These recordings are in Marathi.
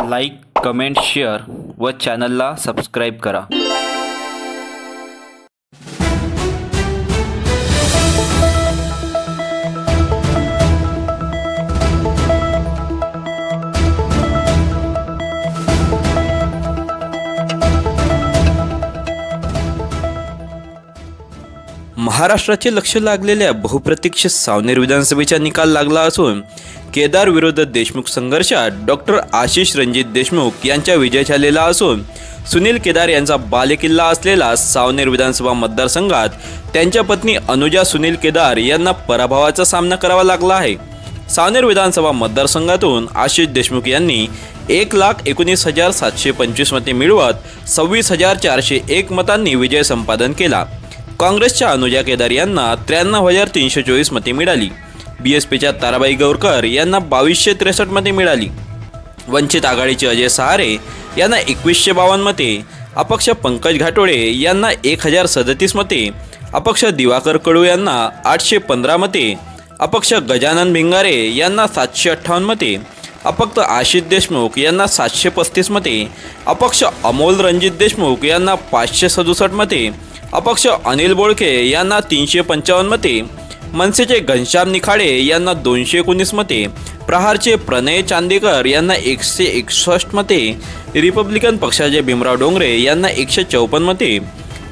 लाईक, कमेंट, शेअर व चॅनलला सबस्क्राईब करा। महाराष्ट्राचे लक्ष लागलेल्या बहुप्रतीक्षित सावनेर विधानसभेचा निकाल लागला असून केदार विरुद्ध देशमुख संघर्षात डॉक्टर आशिष रणजित देशमुख यांचा विजय झालेला असून सुनील केदार यांचा बालेकिल्ला असलेला सावनेर विधानसभा मतदारसंघात त्यांच्या पत्नी अनुजा सुनील केदार यांना पराभवाचा सामना करावा लागला आहे। सावनेर विधानसभा मतदारसंघातून आशिष देशमुख यांनी 1,19,725 मते मिळवत 26,401 मतांनी विजय संपादन केला। काँग्रेसच्या अनुजा केदार यांना 93,324 मते मिळाली। बीएसपीच्या ताराबाई गौरकर यांना 2,263 मते मिळाली। वंचित आघाडीचे अजय सहारे यांना 2,152 मते, अपक्ष पंकज घाटोळे यांना 1,037 मते, अपक्ष दिवाकर कडू यांना 815 मते, अपक्ष गजानन भिंगारे यांना 758 मते, अपक्ष आशिष देशमुख यांना 735 मते, अपक्ष अमोल रणजित देशमुख यांना 567 मते, अपक्ष अनिल बोळके यांना 355 मते, मनसेचे घनश्याम निखाडे यांना 219 मते, प्रहारचे प्रणय चांदेकर यांना 161 मते, रिपब्लिकन पक्षाचे भीमराव डोंगरे यांना 154 मते,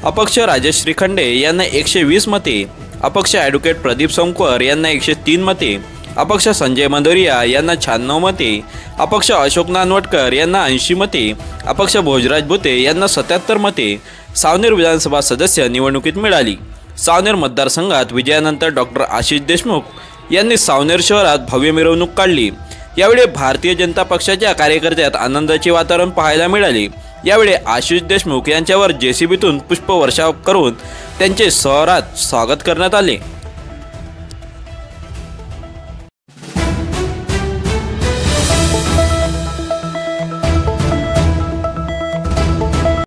अपक्ष राजेश श्रीखंडे यांना 120 मते, अपक्ष ॲडव्होकेट प्रदीप सोमकर यांना 103 मते, अपक्ष संजय मंदोरिया यांना 96 मते, अपक्ष अशोक नानवटकर यांना 80 मते, अपक्ष भोजराज भुते यांना 77 मते सावनेर विधानसभा सदस्य निवडणुकीत मिळाली। सावनेर मतदारसंघात विजयानंतर डॉक्टर आशिष देशमुख यांनी सावनेर शहरात भव्य मिरवणूक काढली। यावेळी भारतीय जनता पक्षाच्या कार्यकर्त्यात आनंदाचे वातावरण पाहायला मिळाले। यावेळी आशिष देशमुख यांच्यावर जेसीबीतून पुष्पवर्षाव करून त्यांचे शहरात स्वागत करण्यात आले।